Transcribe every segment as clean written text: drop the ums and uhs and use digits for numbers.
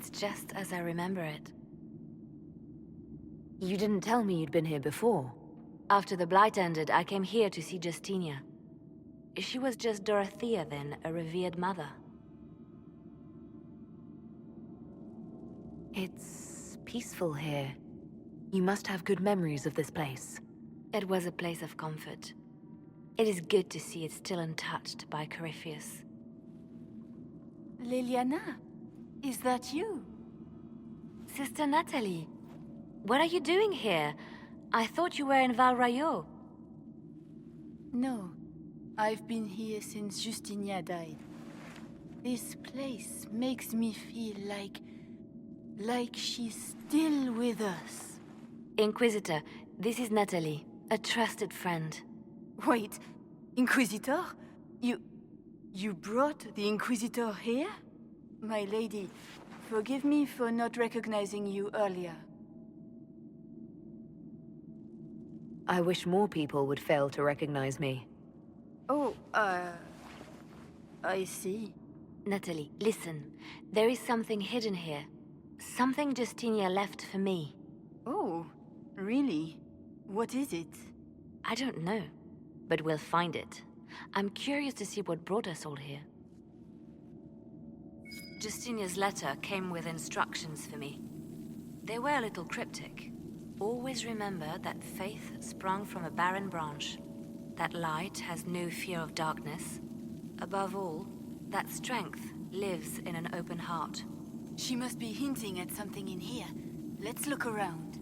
It's just as I remember it. You didn't tell me you'd been here before. After the Blight ended, I came here to see Justinia. She was just Dorothea then, a revered mother. It's peaceful here. You must have good memories of this place. It was a place of comfort. It is good to see it still untouched by Corypheus. Liliana, is that you? Sister Natalie, what are you doing here? I thought you were in Val Rayo. No, I've been here since Justinia died. This place makes me feel like she's still with us. Inquisitor, this is Natalie, a trusted friend. Wait, Inquisitor? You brought the Inquisitor here? My lady, forgive me for not recognizing you earlier. I wish more people would fail to recognize me. Oh, I see. Natalie, listen. There is something hidden here. Something Justinia left for me. Oh, really? What is it? I don't know, but we'll find it. I'm curious to see what brought us all here. Justinia's letter came with instructions for me. They were a little cryptic. Always remember that faith sprung from a barren branch, that light has no fear of darkness. Above all, that strength lives in an open heart. She must be hinting at something in here. Let's look around.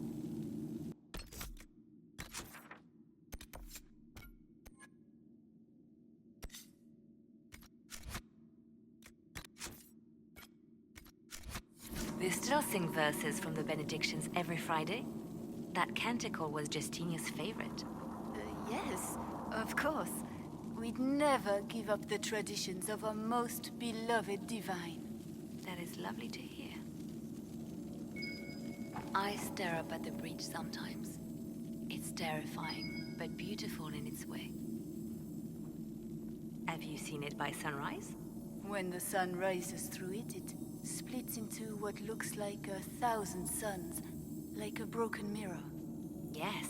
We still sing verses from the benedictions every Friday. That canticle was Justinia's favorite. Yes, of course. We'd never give up the traditions of our most beloved divine. That is lovely to hear. I stare up at the breach sometimes. It's terrifying, but beautiful in its way. Have you seen it by sunrise? When the sun rises through it, it splits into what looks like 1,000 suns, like a broken mirror. Yes,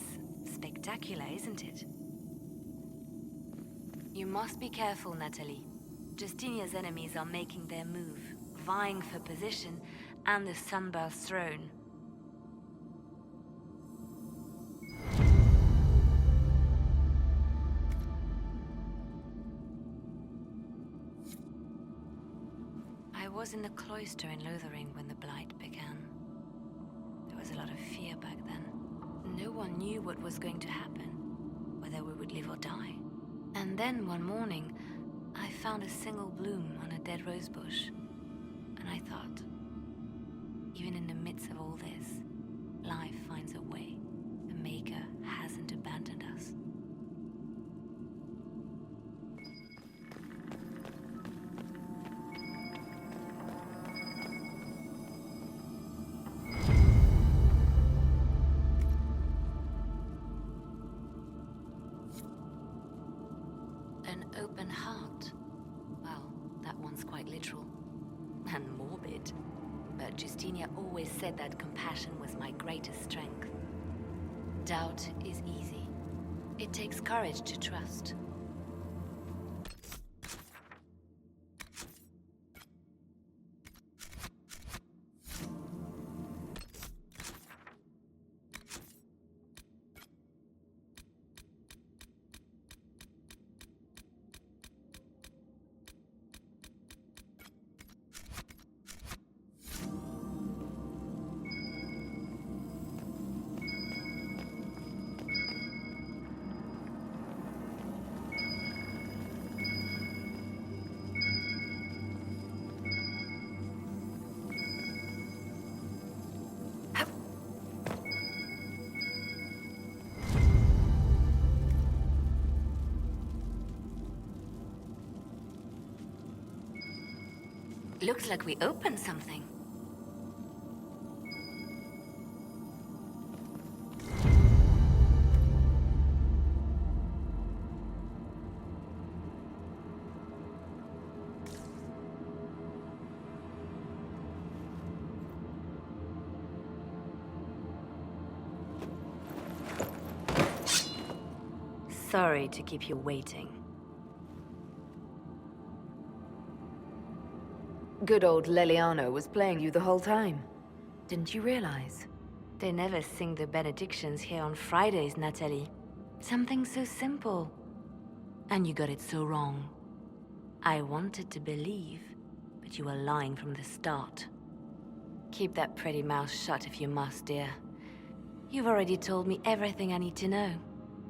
spectacular, isn't it? You must be careful, Natalie. Justinia's enemies are making their move, vying for position and the Sunburst throne. I was in the cloister in Lothering when the Blight began. There was a lot of fear back then. No one knew what was going to happen, whether we would live or die. And then one morning, I found a single bloom on a dead rose bush. And I thought, even in the midst of all this, life finds a way. The Maker hasn't abandoned us. An open heart. Well, that one's quite literal. And morbid. But Justinia always said that compassion was my greatest strength. Doubt is easy. It takes courage to trust. Looks like we opened something. Sorry to keep you waiting. Good old Leliano was playing you the whole time. Didn't you realize? They never sing the benedictions here on Fridays, Natalie. Something so simple. And you got it so wrong. I wanted to believe, but you were lying from the start. Keep that pretty mouth shut if you must, dear. You've already told me everything I need to know.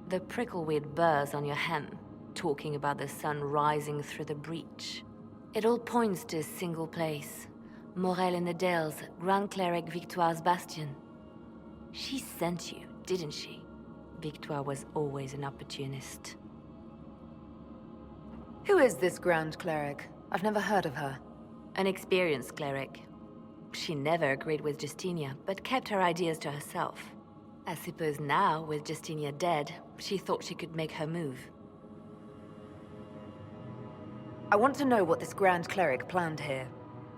The prickleweed burrs on your hem, talking about the sun rising through the breach. It all points to a single place. Morel in the Dales, Grand Cleric Victoire's bastion. She sent you, didn't she? Victoire was always an opportunist. Who is this Grand Cleric? I've never heard of her. An experienced cleric. She never agreed with Justinia, but kept her ideas to herself. I suppose now, with Justinia dead, she thought she could make her move. I want to know what this Grand Cleric planned here.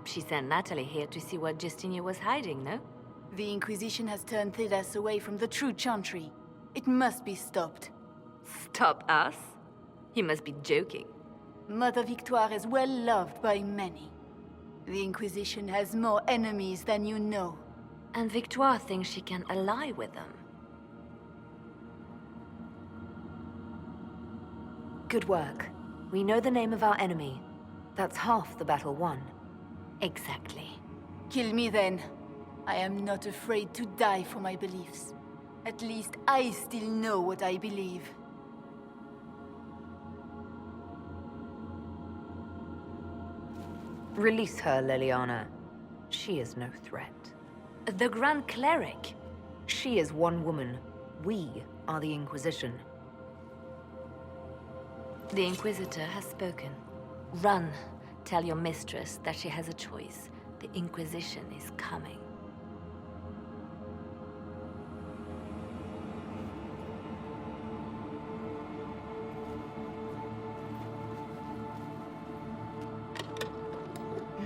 She sent Natalie here to see what Justinia was hiding, no? The Inquisition has turned Thedas away from the true Chantry. It must be stopped. Stop us? You must be joking. Mother Victoire is well loved by many. The Inquisition has more enemies than you know. And Victoire thinks she can ally with them. Good work. We know the name of our enemy. That's half the battle won. Exactly. Kill me then. I am not afraid to die for my beliefs. At least I still know what I believe. Release her, Leliana. She is no threat. The Grand Cleric? She is one woman. We are the Inquisition. The Inquisitor has spoken. Run. Tell your mistress that she has a choice. The Inquisition is coming.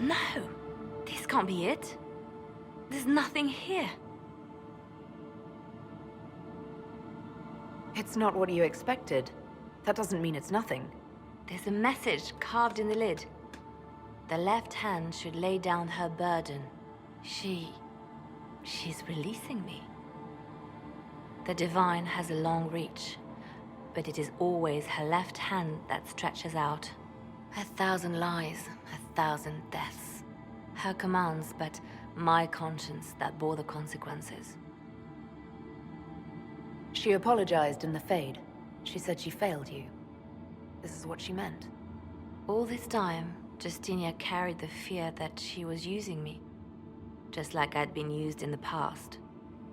No! This can't be it. There's nothing here. It's not what you expected. That doesn't mean it's nothing. There's a message carved in the lid. The left hand should lay down her burden. She's releasing me. The divine has a long reach, but it is always her left hand that stretches out. 1,000 lies, 1,000 deaths. Her commands, but my conscience that bore the consequences. She apologized in the Fade. She said she failed you. This is what she meant. All this time, Justinia carried the fear that she was using me. Just like I'd been used in the past.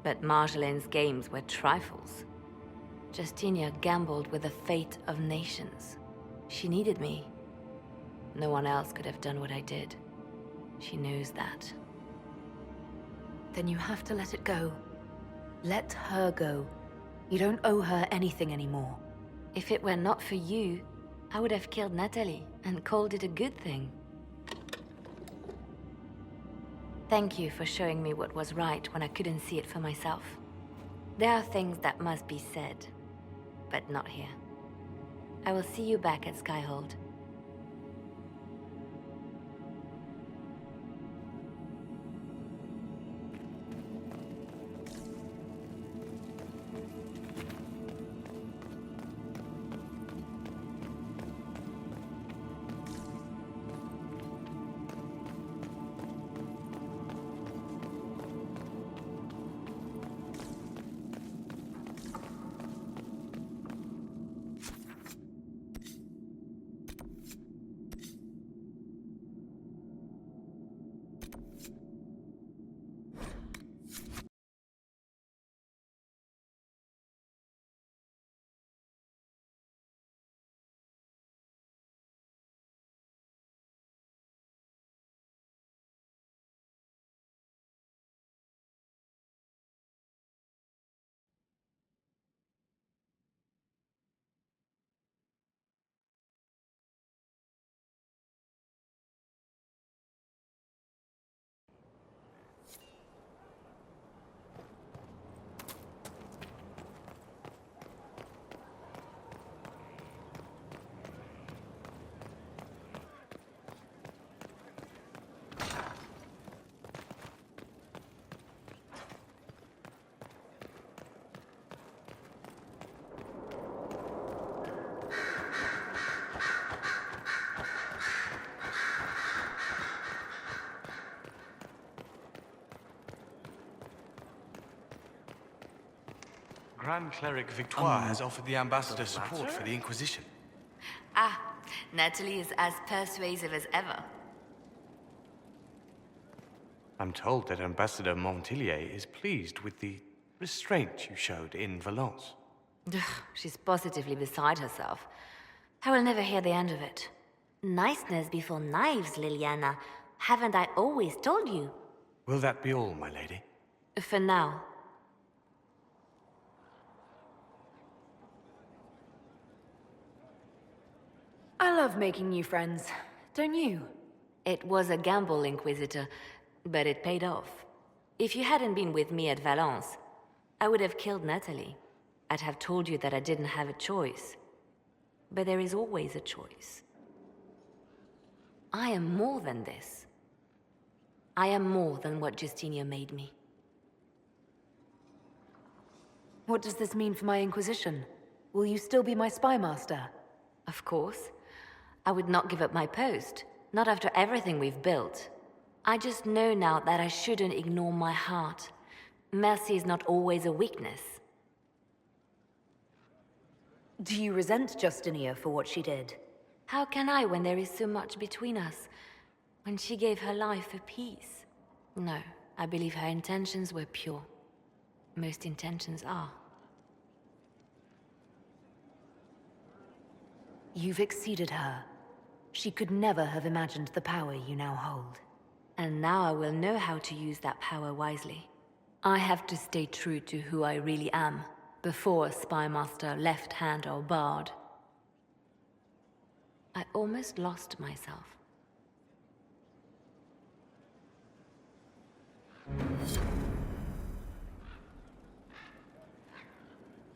But Marjolaine's games were trifles. Justinia gambled with the fate of nations. She needed me. No one else could have done what I did. She knows that. Then you have to let it go. Let her go. You don't owe her anything anymore. If it were not for you, I would have killed Natalie and called it a good thing. Thank you for showing me what was right when I couldn't see it for myself. There are things that must be said, but not here. I will see you back at Skyhold. Grand Cleric Victoire has offered the ambassador support for the Inquisition. Ah, Natalie is as persuasive as ever. I'm told that Ambassador Montillier is pleased with the restraint you showed in Valence. Ugh, she's positively beside herself. I will never hear the end of it. Niceness before knives, Liliana. Haven't I always told you? Will that be all, my lady? For now. I love making new friends, don't you? It was a gamble, Inquisitor, but it paid off. If you hadn't been with me at Valence, I would have killed Natalie. I'd have told you that I didn't have a choice. But there is always a choice. I am more than this. I am more than what Justinia made me. What does this mean for my Inquisition? Will you still be my spy master? Of course. I would not give up my post, not after everything we've built. I just know now that I shouldn't ignore my heart. Mercy is not always a weakness. Do you resent Justinia for what she did? How can I when there is so much between us? When she gave her life for peace? No, I believe her intentions were pure. Most intentions are. You've exceeded her. She could never have imagined the power you now hold. And now I will know how to use that power wisely. I have to stay true to who I really am, before spy master, left hand or bard. I almost lost myself.